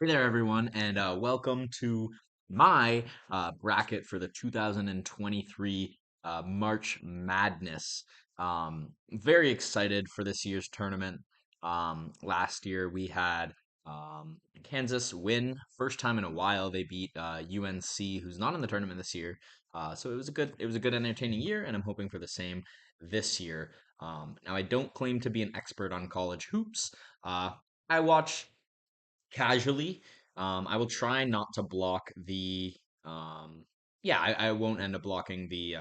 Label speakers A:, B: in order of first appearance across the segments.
A: Hey there, everyone, and welcome to my bracket for the 2023 March Madness. Very excited for this year's tournament. Last year we had Kansas win, first time in a while. They beat UNC, who's not in the tournament this year. So it was a good, entertaining year, and I'm hoping for the same this year. Now I don't claim to be an expert on college hoops. I watch casually. I will try not to block the yeah, I won't end up blocking the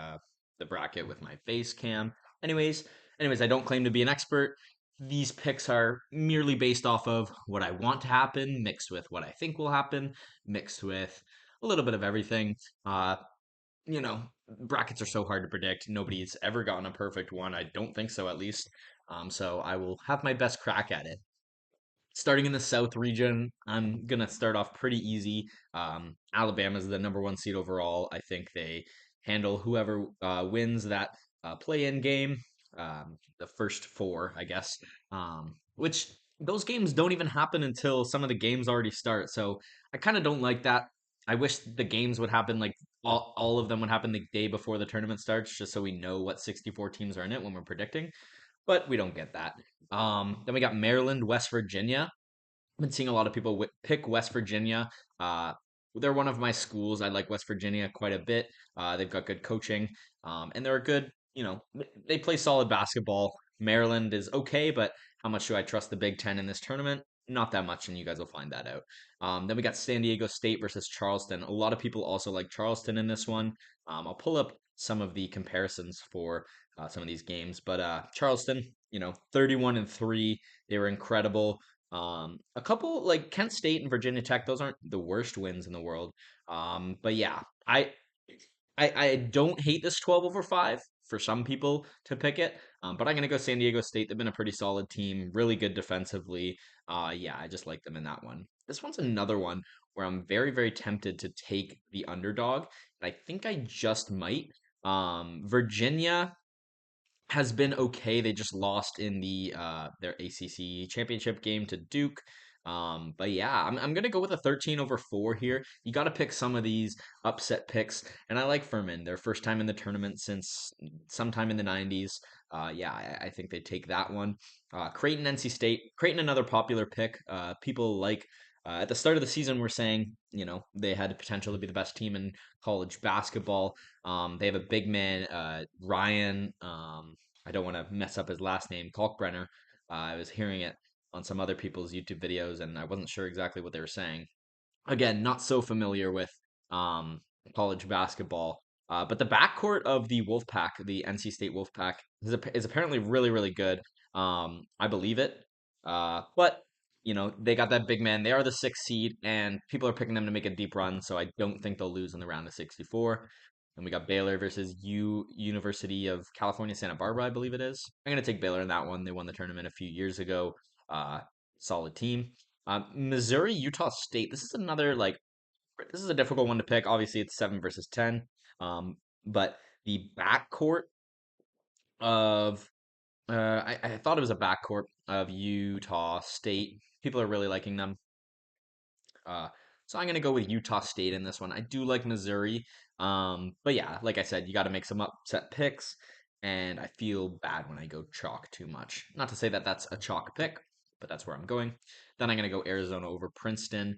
A: bracket with my face cam. Anyways, anyways, I don't claim to be an expert. These picks are merely based off of what I want to happen, mixed with what I think will happen, mixed with a little bit of everything. Uh, you know, Brackets are so hard to predict. Nobody's ever gotten a perfect one. I don't think so, at least. So I will have my best crack at it. Starting in the South region, I'm gonna start off pretty easy. Alabama's the number one seed overall. I think they handle whoever wins that play-in game, the first four, I guess. Which those games don't even happen until some of the games already start. So I kind of don't like that. I wish the games would happen like all of them would happen the day before the tournament starts, just so we know what 64 teams are in it when we're predicting. But we don't get that. Then we got Maryland, West Virginia. I've been seeing a lot of people pick West Virginia. Uh, they're one of my schools. I like West Virginia quite a bit. They've got good coaching, and they're a good. They play solid basketball. Maryland is okay, but how much do I trust the Big Ten in this tournament? Not that much, and you guys will find that out. Then we got San Diego State versus Charleston. A lot of people also like Charleston in this one. I'll pull up some of the comparisons for some of these games, but Charleston, 31-3, they were incredible. A couple like Kent State and Virginia Tech, those aren't the worst wins in the world. But yeah, I don't hate this 12 over 5 for some people to pick it. But I'm gonna go San Diego State. They've been a pretty solid team, really good defensively. Yeah, I just like them in that one. This one's another one where I'm very, very tempted to take the underdog, and I think I just might. Virginia has been okay. They just lost in their ACC championship game to Duke. But yeah, I'm gonna go with a 13 over 4 here. You got to pick some of these upset picks, and I like Furman. Their first time in the tournament since sometime in the 90s. Yeah, I think they take that one. Creighton, NC State. Creighton, another popular pick. People like at the start of the season, we're saying they had the potential to be the best team in college basketball. They have a big man, Ryan. I don't want to mess up his last name, Kalkbrenner. I was hearing it on some other people's YouTube videos, and I wasn't sure exactly what they were saying. Again, not so familiar with um, college basketball. But the backcourt of the Wolfpack, the NC State Wolfpack, is apparently really, really good. I believe it. But they got that big man. They are the sixth seed, and people are picking them to make a deep run. So I don't think they'll lose in the round of 64. And we got Baylor versus University of California, Santa Barbara, I believe it is. I'm gonna take Baylor in that one. They won the tournament a few years ago. Solid team. Missouri, Utah State. This is a difficult one to pick. Obviously, it's 7 versus 10. But the backcourt of I thought it was a backcourt of Utah State. People are really liking them. Uh, so I'm gonna go with Utah State in this one. I do like Missouri. But yeah, like I said, you got to make some upset picks, and I feel bad when I go chalk too much. Not to say that that's a chalk pick, but that's where I'm going. Then I'm gonna go Arizona over Princeton.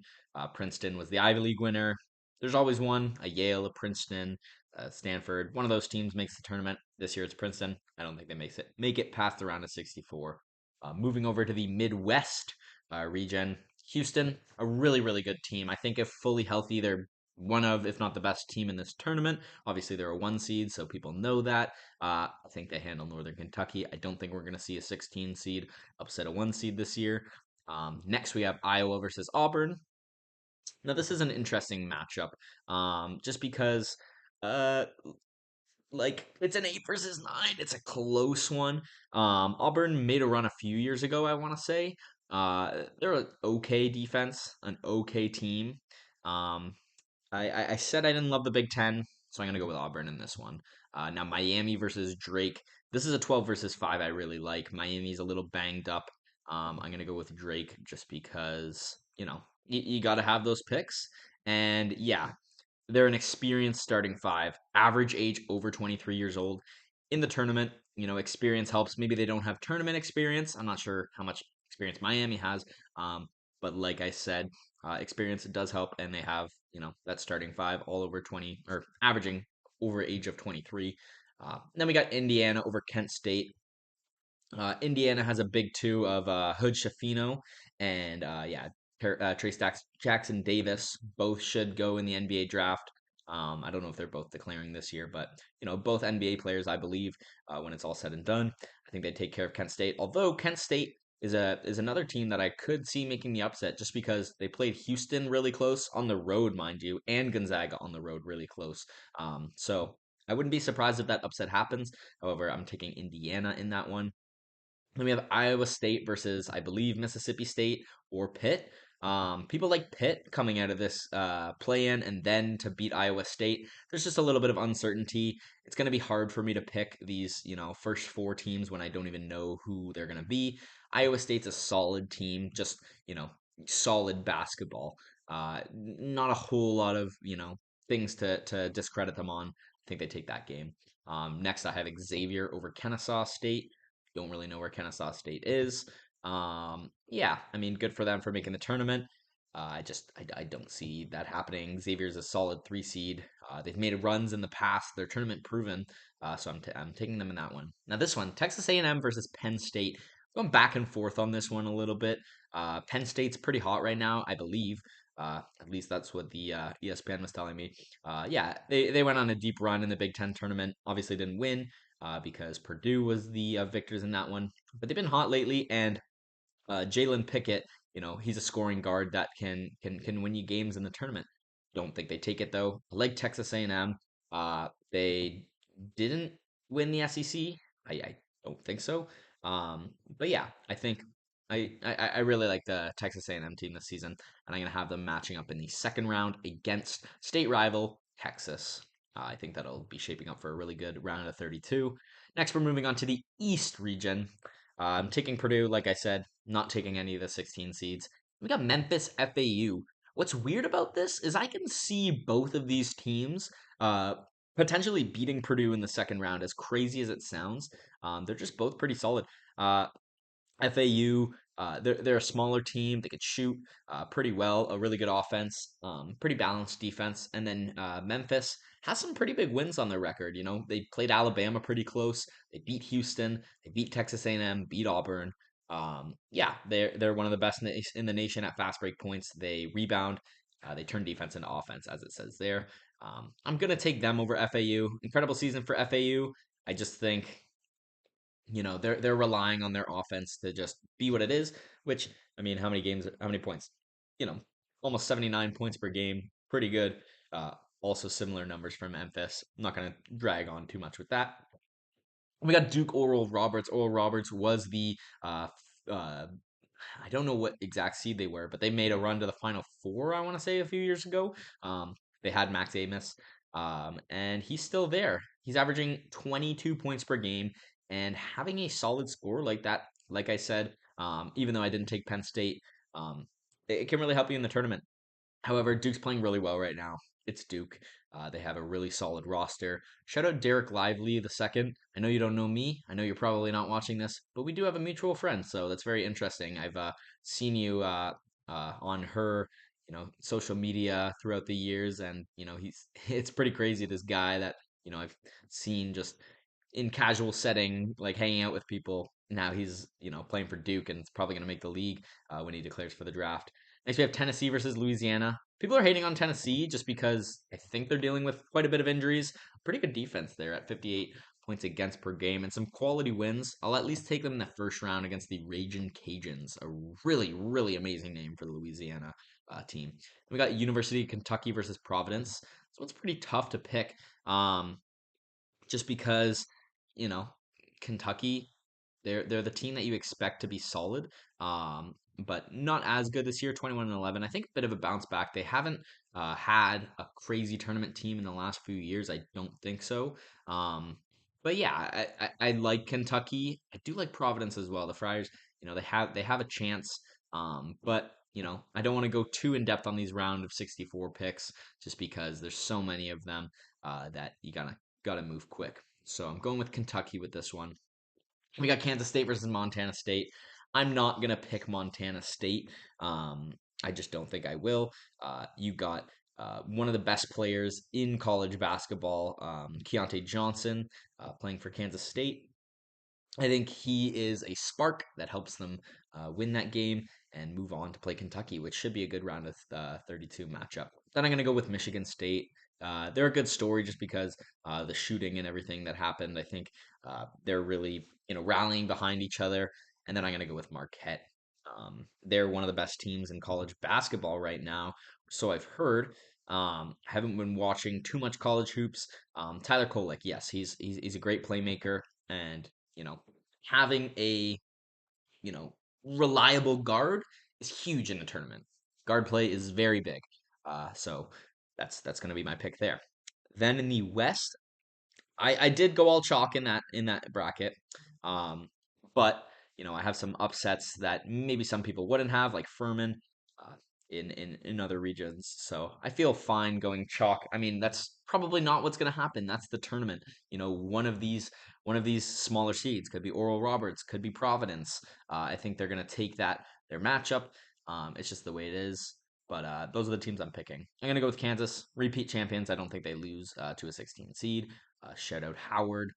A: Princeton was the Ivy League winner. There's always one, a Yale, a Princeton, Stanford. One of those teams makes the tournament. This year it's Princeton. I don't think they make it past the round of 64. Moving over to the Midwest region, Houston, a really, really good team. I think if fully healthy, they're one of, if not the best team in this tournament. Obviously, they're a one seed, so people know that. I think they handle Northern Kentucky. I don't think we're going to see a 16 seed upset a one seed this year. Next, we have Iowa versus Auburn. Now, this is an interesting matchup, just because, uh, it's an 8 versus 9. It's a close one. Auburn made a run a few years ago, I want to say. They're an okay defense, an okay team. Um, I said I didn't love the Big Ten, so I'm gonna go with Auburn in this one. Now Miami versus Drake. This is a 12 versus 5. I really like. Miami's a little banged up. I'm gonna go with Drake just because you got to have those picks. And yeah, they're an experienced starting five, average age over 23 years old. In the tournament, experience helps. Maybe they don't have tournament experience. I'm not sure how much experience Miami has. Um, but like I said, experience does help, and they have, that starting five all over 20 or averaging over age of 23. Then we got Indiana over Kent State. Indiana has a big two of Hood Schifino and yeah, Trace Jackson Davis. Both should go in the NBA draft. I don't know if they're both declaring this year, but both NBA players, I believe, when it's all said and done, I think they take care of Kent State. Although Kent State is another team that I could see making the upset just because they played Houston really close on the road, mind you, and Gonzaga on the road really close. So I wouldn't be surprised if that upset happens. However, I'm taking Indiana in that one. Then we have Iowa State versus, I believe, Mississippi State or Pitt. People like Pitt coming out of this play-in and then to beat Iowa State. There's just a little bit of uncertainty. It's going to be hard for me to pick these, first four teams when I don't even know who they're going to be. Iowa State's a solid team, just, solid basketball. Not a whole lot of, things to discredit them on. I think they take that game. Next, I have Xavier over Kennesaw State. Don't really know where Kennesaw State is. Yeah, I mean, good for them for making the tournament. I don't see that happening. Xavier's a solid three seed. They've made runs in the past. They're tournament proven. So I'm taking them in that one. Now this one, Texas A&M versus Penn State. Going back and forth on this one a little bit. Penn State's pretty hot right now, I believe. At least that's what the ESPN was telling me. Yeah, they went on a deep run in the Big Ten tournament. Obviously didn't win, because Purdue was the victors in that one. But they've been hot lately, and Jalen Pickett, he's a scoring guard that can win you games in the tournament. Don't think they take it though. I like Texas A&M. They didn't win the SEC. I don't think so. But yeah, I think I really like the Texas A&M team this season, and I'm gonna have them matching up in the second round against state rival Texas. I think that'll be shaping up for a really good round of 32. Next, we're moving on to the East region. I'm taking Purdue, like I said, not taking any of the 16 seeds. We got Memphis FAU. What's weird about this is I can see both of these teams uh, potentially beating Purdue in the second round, as crazy as it sounds. They're just both pretty solid. FAU, they're a smaller team. They could shoot pretty well, a really good offense, pretty balanced defense. And then Memphis has some pretty big wins on their record. They played Alabama pretty close. They beat Houston. They beat Texas A&M. Beat Auburn. Yeah, they're one of the best in the nation at fast break points. They rebound. They turn defense into offense, as it says there. I'm gonna take them over FAU. Incredible season for FAU. I just think they're relying on their offense to just be what it is, which, I mean, how many points, you know almost 79 points per game, pretty good. uh Also similar numbers from Memphis. I'm not going to drag on too much with that. We got Duke Oral Roberts was the uh I don't know what exact seed they were, but they made a run to the Final Four, I want to say, a few years ago. They had Max Amos, and he's still there. He's averaging 22 points per game and having a solid score like that. Like I said, even though I didn't take Penn State, it can really help you in the tournament. However, Duke's playing really well right now. It's Duke. They have a really solid roster. Shout out Derek Lively the second. I know you don't know me. I know you're probably not watching this, but we do have a mutual friend, so that's very interesting. I've seen you on her, social media throughout the years, and he's it's pretty crazy. This guy that I've seen just in casual setting, like hanging out with people. Now he's playing for Duke, and it's probably going to make the league when he declares for the draft. Next, we have Tennessee versus Louisiana. People are hating on Tennessee just because I think they're dealing with quite a bit of injuries. Pretty good defense there at 58 points against per game and some quality wins. I'll at least take them in the first round against the Ragin' Cajuns, a really, really amazing name for the Louisiana team. We got University of Kentucky versus Providence. So it's pretty tough to pick. Just because you know Kentucky, they're the team that you expect to be solid, but not as good this year. 21-11, I think a bit of a bounce back. They haven't had a crazy tournament team in the last few years. I don't think so. But yeah, I like Kentucky. I do like Providence as well. The Friars, they have a chance, but I don't want to go too in depth on these round of 64 picks just because there's so many of them that you gotta move quick. So I'm going with Kentucky with this one. We got Kansas State versus Montana State. I'm not gonna pick Montana State. Um, I just don't think I will. You got one of the best players in college basketball, Keontae Johnson, playing for Kansas State. I think he is a spark that helps them win that game and move on to play Kentucky, which should be a good round of 32 matchup. Then I'm going to go with Michigan State. They're a good story just because the shooting and everything that happened. I think they're really rallying behind each other. And then I'm going to go with Marquette. They're one of the best teams in college basketball right now, so I've heard. Haven't been watching too much college hoops. Tyler Kolek, yes, he's a great playmaker, and you know, having a, you know, reliable guard is huge in the tournament. Guard play is very big. So that's going to be my pick there. Then in the West, I did go all chalk in that bracket. Um, but I have some upsets that maybe some people wouldn't have, like Furman, uh, in other regions. So I feel fine going chalk. I mean, that's probably not what's going to happen. That's the tournament. One of these smaller seeds could be Oral Roberts, could be Providence. I think they're going to take their matchup. It's just the way it is. But those are the teams I'm picking. I'm going to go with Kansas, repeat champions. I don't think they lose to a 16 seed. Shout out Howard.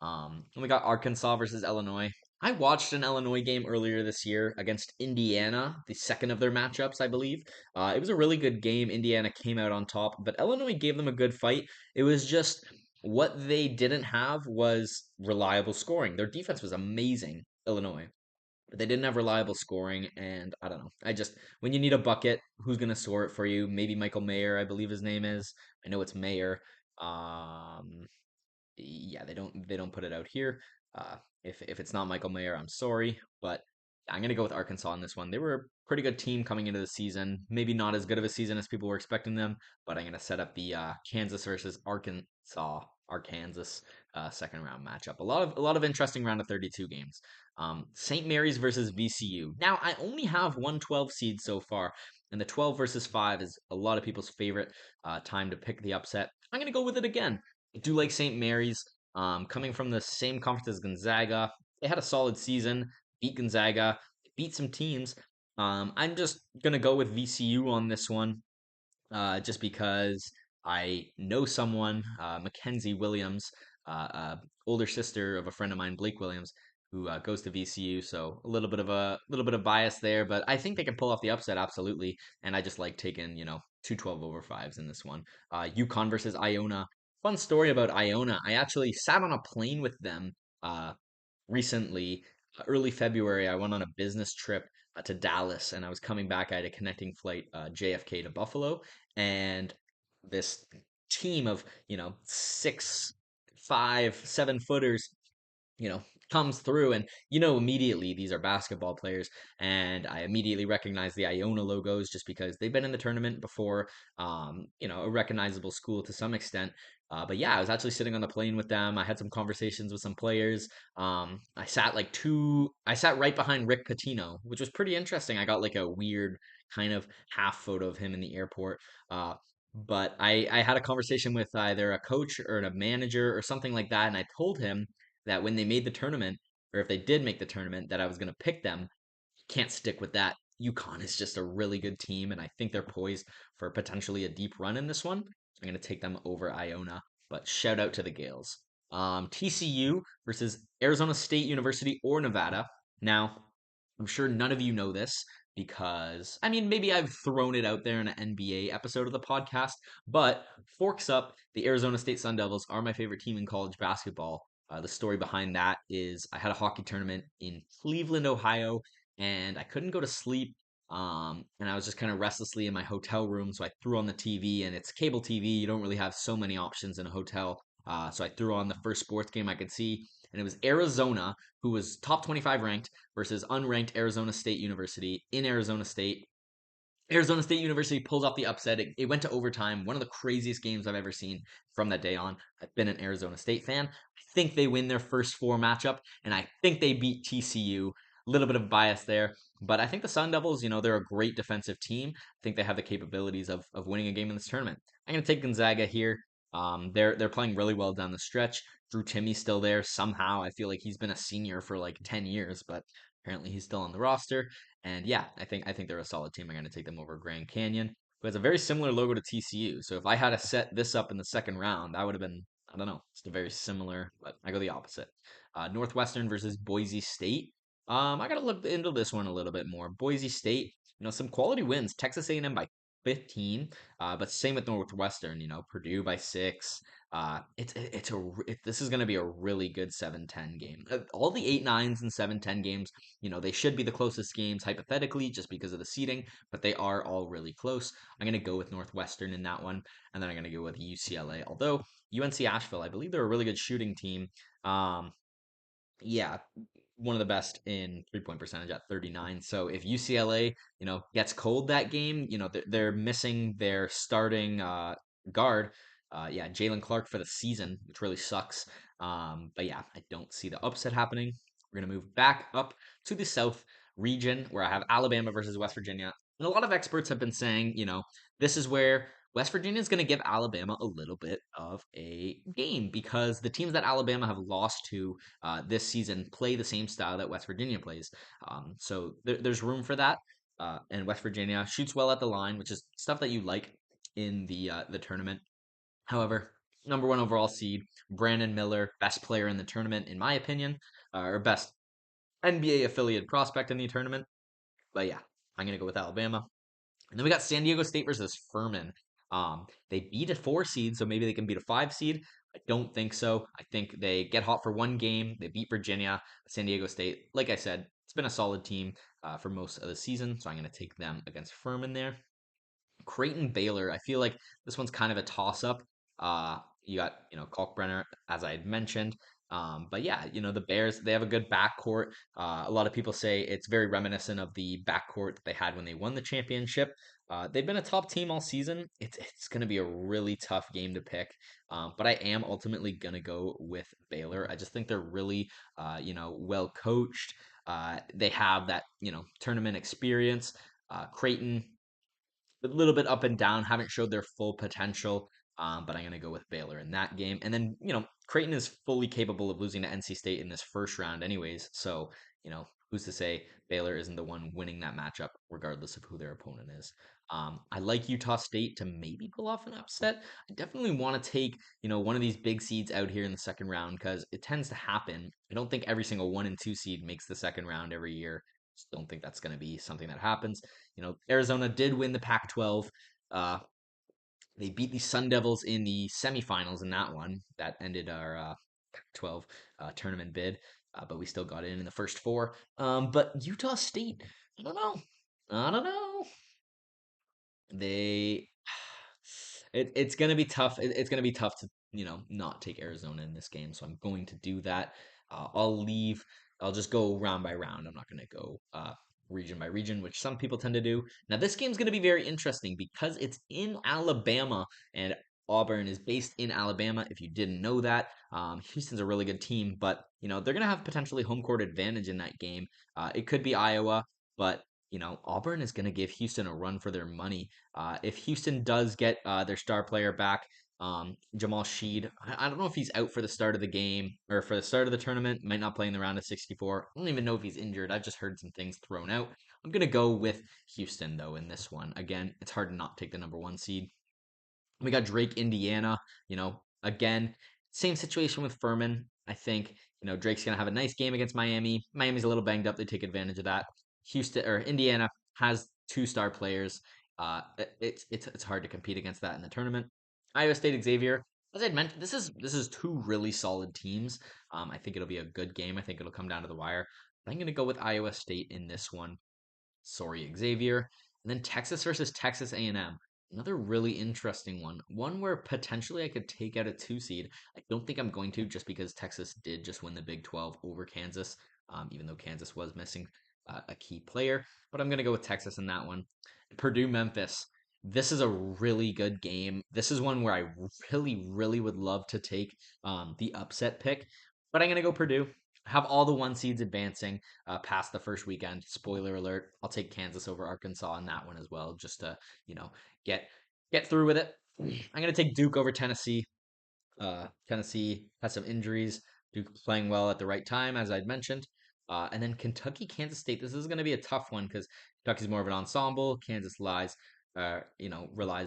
A: And we got Arkansas versus Illinois. I watched an Illinois game earlier this year against Indiana, the second of their matchups, I believe. It was a really good game. Indiana came out on top, but Illinois gave them a good fight. It was just what they didn't have was reliable scoring. Their defense was amazing, Illinois. But they didn't have reliable scoring, and I don't know. When you need a bucket, who's gonna score it for you? Maybe Michael Mayer, I believe his name is. I know it's Mayer. Um, yeah, they don't put it out here. Uh, if it's not Michael Mayer, I'm sorry, but I'm gonna go with Arkansas on this one. They were a pretty good team coming into the season. Maybe not as good of a season as people were expecting them, but I'm gonna set up the Kansas versus Arkansas second round matchup. A lot of interesting round of 32 games. St. Mary's versus VCU. Now I only have one 12 seed so far, and the 12 versus 5 is a lot of people's favorite time to pick the upset. I'm gonna go with it again. I do like St. Mary's. Coming from the same conference as Gonzaga, they had a solid season, beat Gonzaga, beat some teams. I'm just gonna go with VCU on this one, just because I know someone, Mackenzie Williams, older sister of a friend of mine, Blake Williams, who goes to VCU. So a little bit of bias there, but I think they can pull off the upset absolutely. And I just like taking two 12 over fives in this one. UConn versus Iona. Fun story about Iona. I actually sat on a plane with them uh, recently. Early February, I went on a business trip to Dallas, and I was coming back. I had a connecting flight, JFK to Buffalo, and this team of 6'5", 7 footers, you know, comes through, and immediately these are basketball players, and I immediately recognize the Iona logos just because they've been in the tournament before. A recognizable school to some extent. But yeah, I was actually sitting on the plane with them. I had some conversations with some players. I sat right behind Rick Pitino, which was pretty interesting. I got like a weird kind of half photo of him in the airport. But I had a conversation with either a coach or a manager or something like that, and I told him that when they made the tournament, or if they did make the tournament, that I was going to pick them. Can't stick with that. UConn is just a really good team, and I think they're poised for potentially a deep run in this one. I'm going to take them over Iona, but shout out to the Gales. TCU versus Arizona State University or Nevada. Now, I'm sure none of you know this because, I mean, maybe I've thrown it out there in an NBA episode of the podcast, but Forks Up, the Arizona State Sun Devils are my favorite team in college basketball. The story behind that is I had a hockey tournament in Cleveland, Ohio, and I couldn't go to sleep. And I was just kind of restlessly in my hotel room, so I threw on the TV, and it's cable TV. You don't really have so many options in a hotel. So I threw on the first sports game I could see, and it was Arizona, who was top 25 ranked, versus unranked Arizona State University in Arizona State. Arizona State University pulls off the upset. It went to overtime. One of the craziest games I've ever seen from that day on. I've been an Arizona State fan. I think they win their first four matchup, and I think they beat TCU. A little bit of bias there. But I think the Sun Devils, they're a great defensive team. I think they have the capabilities of winning a game in this tournament. I'm going to take Gonzaga here. They're playing really well down the stretch. Drew Timmy's still there somehow. I feel like he's been a senior for like 10 years, but apparently he's still on the roster. And yeah, I think they're a solid team. I'm going to take them over Grand Canyon, who has a very similar logo to TCU. So if I had to set this up in the second round, that would have been, I don't know, it's very similar, but I go the opposite. Northwestern versus Boise State. I got to look into this one a little bit more. Boise State, some quality wins. Texas A&M by 15, but same with Northwestern. Purdue by 6. This is going to be a really good 7-10 game. All the 8-9s and 7-10 games, they should be the closest games hypothetically just because of the seeding, but they are all really close. I'm going to go with Northwestern in that one, and then I'm going to go with UCLA. Although UNC Asheville, I believe they're a really good shooting team. Um, yeah, one of the best in 3-point percentage at 39. So if UCLA, gets cold that game, they're missing their starting guard. Yeah, Jalen Clark for the season, which really sucks. But yeah, I don't see the upset happening. We're gonna move back up to the South region where I have Alabama versus West Virginia. And a lot of experts have been saying, this is where West Virginia is going to give Alabama a little bit of a game because the teams that Alabama have lost to this season play the same style that West Virginia plays. So there's room for that. And West Virginia shoots well at the line, which is stuff that you like in the tournament. However, number one overall seed, Brandon Miller, best player in the tournament, in my opinion, or best NBA affiliate prospect in the tournament. But yeah, I'm going to go with Alabama. And then we got San Diego State versus Furman. They beat a 4 seed, so maybe they can beat a 5 seed. I don't think so. I think they get hot for one game. They beat Virginia. San Diego State, like I said, it's been a solid team for most of the season, so I'm going to take them against Furman there. Creighton Baylor. I feel like this one's kind of a toss up. You got Kalkbrenner, as I had mentioned. But yeah, the Bears, they have a good backcourt. A lot of people say it's very reminiscent of the backcourt that they had when they won the championship. They've been a top team all season. It's going to be a really tough game to pick. But I am ultimately going to go with Baylor. I just think they're really, well coached. They have that, tournament experience. Creighton, a little bit up and down, haven't showed their full potential. But I'm going to go with Baylor in that game. And then, Creighton is fully capable of losing to NC State in this first round, anyways. So, who's to say Baylor isn't the one winning that matchup, regardless of who their opponent is? I like Utah State to maybe pull off an upset. I definitely want to take, one of these big seeds out here in the second round because it tends to happen. I don't think every single 1 and 2 seed makes the second round every year. Just don't think that's going to be something that happens. Arizona did win the Pac-12. Uh, they beat the Sun Devils in the semifinals in that one. That ended our Pac-12 tournament bid, but we still got in the first 4. But Utah State, I don't know. I don't know. They it's gonna be tough. It's gonna be tough to not take Arizona in this game. So I'm going to do that. I'll leave. I'll just go round by round. I'm not gonna go region by region, which some people tend to do. Now this game's gonna be very interesting because it's in Alabama and Auburn is based in Alabama. If you didn't know that, Houston's a really good team, but they're gonna have potentially home court advantage in that game. It could be Iowa, but Auburn is going to give Houston a run for their money. If Houston does get their star player back, Jamal Sheed, I don't know if he's out for the start of the game or for the start of the tournament, might not play in the round of 64. I don't even know if he's injured. I've just heard some things thrown out. I'm going to go with Houston, though, in this one. Again, it's hard to not take the number 1 seed. We got Drake, Indiana. Again, same situation with Furman. I think, Drake's going to have a nice game against Miami. Miami's a little banged up. They take advantage of that. Houston or Indiana has 2 star players. It's hard to compete against that in the tournament. Iowa State Xavier, as I'd mentioned, this is 2 really solid teams. I think it'll be a good game. I think it'll come down to the wire. But I'm going to go with Iowa State in this one. Sorry, Xavier. And then Texas versus Texas A&M. Another really interesting one. One where potentially I could take out a 2 seed. I don't think I'm going to just because Texas did just win the Big 12 over Kansas, even though Kansas was missing a key player. But I'm going to go with Texas in that one. Purdue Memphis. This is a really good game. This is one where I really, really would love to take the upset pick. But I'm going to go Purdue. have all the one seeds advancing past the first weekend. Spoiler alert: I'll take Kansas over Arkansas in that one as well, just to you know get get through with it. I'm gonna take Duke over Tennessee. Tennessee has some injuries. Duke playing well at the right time, as I'd mentioned. And then Kentucky, Kansas State. This is going to be a tough one because Kentucky's more of an ensemble. Kansas relies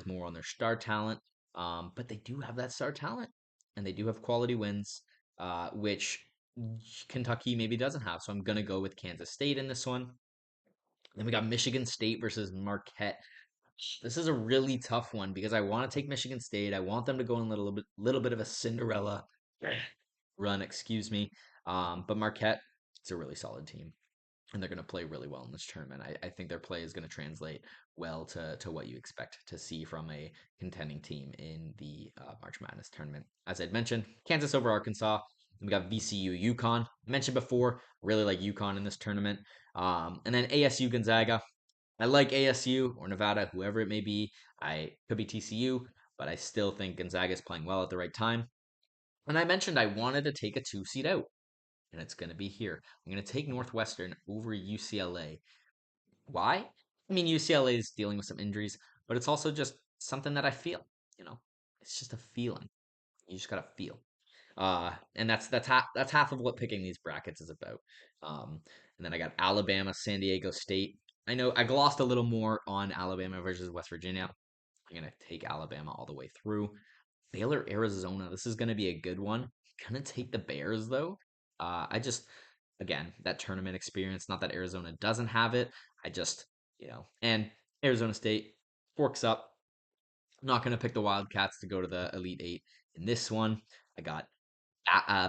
A: more on their star talent. But they do have that star talent, and they do have quality wins, which Kentucky maybe doesn't have. So I'm going to go with Kansas State in this one. Then we got Michigan State versus Marquette. This is a really tough one because I want to take Michigan State. I want them to go on a little bit of a Cinderella run, excuse me. But Marquette, it's a really solid team, and they're going to play really well in this tournament. I think their play is going to translate well to what you expect to see from a contending team in the March Madness tournament. As I'd mentioned, Kansas over Arkansas. We got VCU, UConn. I mentioned before, really like UConn in this tournament. And then ASU, Gonzaga. I like ASU or Nevada, whoever it may be. I could be TCU, but I still think Gonzaga is playing well at the right time. And I mentioned I wanted to take a two seed out, and it's going to be here. I'm going to take Northwestern over UCLA. Why? I mean, UCLA is dealing with some injuries, but it's also just something that I feel. You know, it's just a feeling. You just gotta feel. And that's half of what picking these brackets is about. And then I got Alabama, San Diego State. I know I glossed a little more on Alabama versus West Virginia. I'm gonna take Alabama all the way through. Baylor, Arizona. This is gonna be a good one. Gonna take the Bears though. I just again that tournament experience. Not that Arizona doesn't have it. I just and Arizona State forks up. I'm not gonna pick the Wildcats to go to the Elite Eight in this one. I got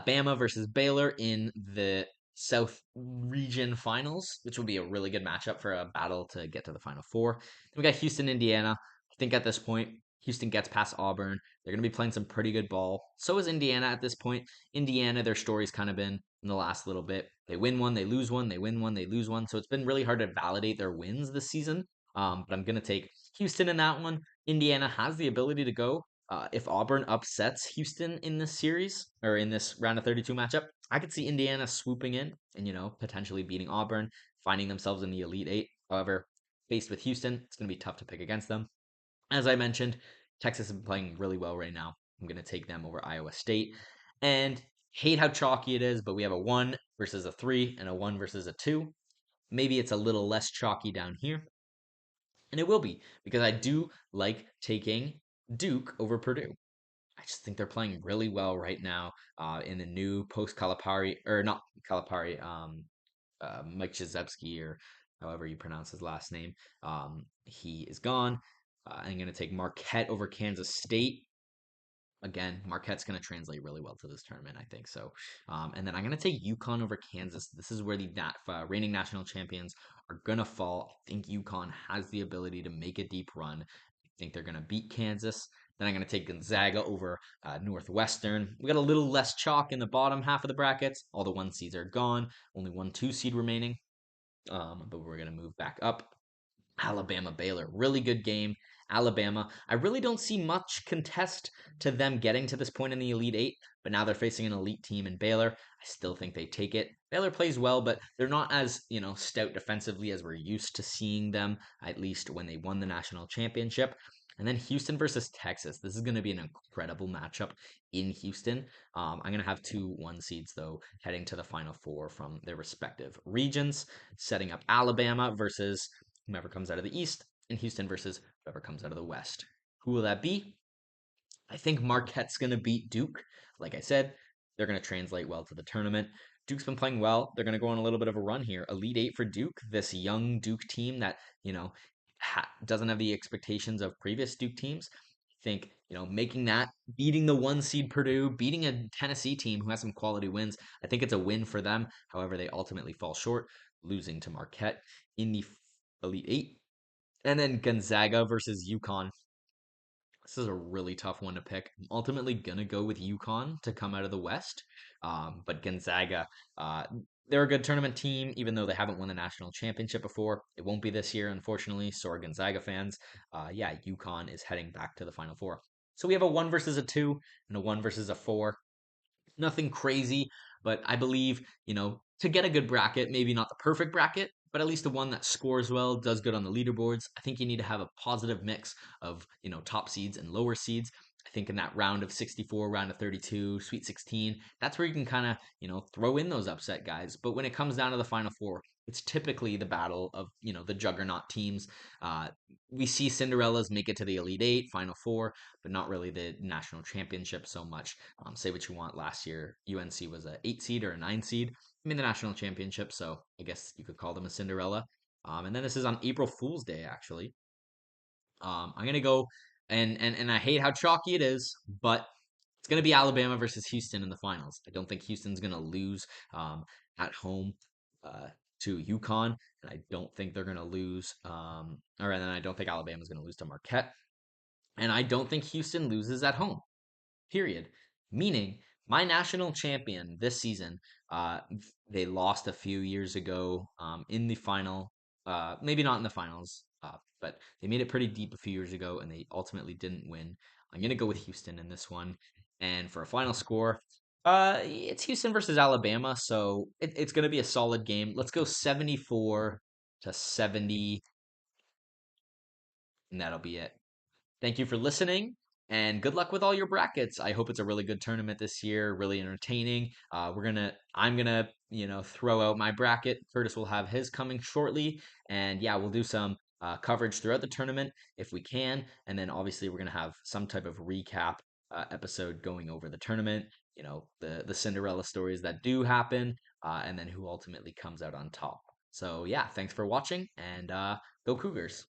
A: Bama versus Baylor in the South Region Finals, which will be a really good matchup for a battle to get to the Final Four. Then we got Houston, Indiana. I think at this point, Houston gets past Auburn. They're going to be playing some pretty good ball. So is Indiana at this point. Indiana, their story's kind of been in the last little bit. They win one, they lose one, they win one, they lose one. So it's been really hard to validate their wins this season. But I'm going to take Houston in that one. Indiana has the ability to go if Auburn upsets Houston in this series or in this round of 32 matchup, I could see Indiana swooping in and, potentially beating Auburn, finding themselves in the Elite Eight. However, faced with Houston, it's going to be tough to pick against them. As I mentioned, Texas is playing really well right now. I'm going to take them over Iowa State. And hate how chalky it is, but we have a 1 versus a 3 and a 1 versus a 2. Maybe it's a little less chalky down here. And it will be because I do like taking Duke over Purdue. I just think they're playing really well right now in the new post Calipari or not Calipari, Mike Krzyzewski or however you pronounce his last name. He is gone. I'm going to take Marquette over Kansas State. Again, Marquette's going to translate really well to this tournament, I think so. And then I'm going to take UConn over Kansas. This is where the reigning national champions are going to fall. I think UConn has the ability to make a deep run. I think they're going to beat Kansas. Then I'm going to take Gonzaga over Northwestern. We got a little less chalk in the bottom half of the brackets. All the one seeds are gone. Only one two seed remaining. But we're going to move back up. Alabama Baylor, really good game. Alabama, I really don't see much contest to them getting to this point in the Elite Eight, but now they're facing an elite team in Baylor. I still think they take it. Baylor plays well, but they're not as, stout defensively as we're used to seeing them, at least when they won the national championship. And then Houston versus Texas. This is going to be an incredible matchup in Houston. I'm going to have two one seeds, though, heading to the Final Four from their respective regions, setting up Alabama versus whomever comes out of the East, and Houston versus whoever comes out of the West. Who will that be? I think Marquette's going to beat Duke. Like I said, they're going to translate well to the tournament. Duke's been playing well. They're going to go on a little bit of a run here. Elite Eight for Duke, this young Duke team that, doesn't have the expectations of previous Duke teams. I think, making that, beating the one seed Purdue, beating a Tennessee team who has some quality wins, I think it's a win for them. However, they ultimately fall short, losing to Marquette in the Elite Eight. And then Gonzaga versus UConn. This is a really tough one to pick. I'm ultimately going to go with UConn to come out of the West. But Gonzaga, they're a good tournament team, even though they haven't won the national championship before. It won't be this year, unfortunately. So are Gonzaga fans. Yeah, UConn is heading back to the Final Four. So we have a 1 versus a 2 and a 1 versus a 4. Nothing crazy, but I believe, to get a good bracket, maybe not the perfect bracket, but at least the one that scores well, does good on the leaderboards. I think you need to have a positive mix of, top seeds and lower seeds. I think in that round of 64, round of 32, Sweet 16, that's where you can kind of, throw in those upset guys. But when it comes down to the Final Four, it's typically the battle of, the juggernaut teams. Uh, we see Cinderellas make it to the Elite Eight, Final Four, but not really the national championship so much. Say what you want. Last year, UNC was a 8 seed or a 9 seed. I mean, the national championship, so I guess you could call them a Cinderella. And then this is on April Fool's Day, actually. I'm gonna go, and I hate how chalky it is, but it's gonna be Alabama versus Houston in the finals. I don't think Houston's gonna lose at home uh, to UConn, and I don't think they're gonna lose. And then I don't think Alabama's gonna lose to Marquette, and I don't think Houston loses at home period. Meaning, my national champion this season, uh, they lost a few years ago in the final. Maybe not in the finals, but they made it pretty deep a few years ago, and they ultimately didn't win. I'm gonna go with Houston in this one, and for a final score, it's Houston versus Alabama, so it's gonna be a solid game. Let's go 74-70, and that'll be it. Thank you for listening and good luck with all your brackets. I hope it's a really good tournament this year, really entertaining. I'm gonna, throw out my bracket. Curtis will have his coming shortly. And yeah, we'll do some coverage throughout the tournament if we can. And then obviously we're gonna have some type of recap episode going over the tournament, the Cinderella stories that do happen, and then who ultimately comes out on top. So yeah, thanks for watching and go Cougars.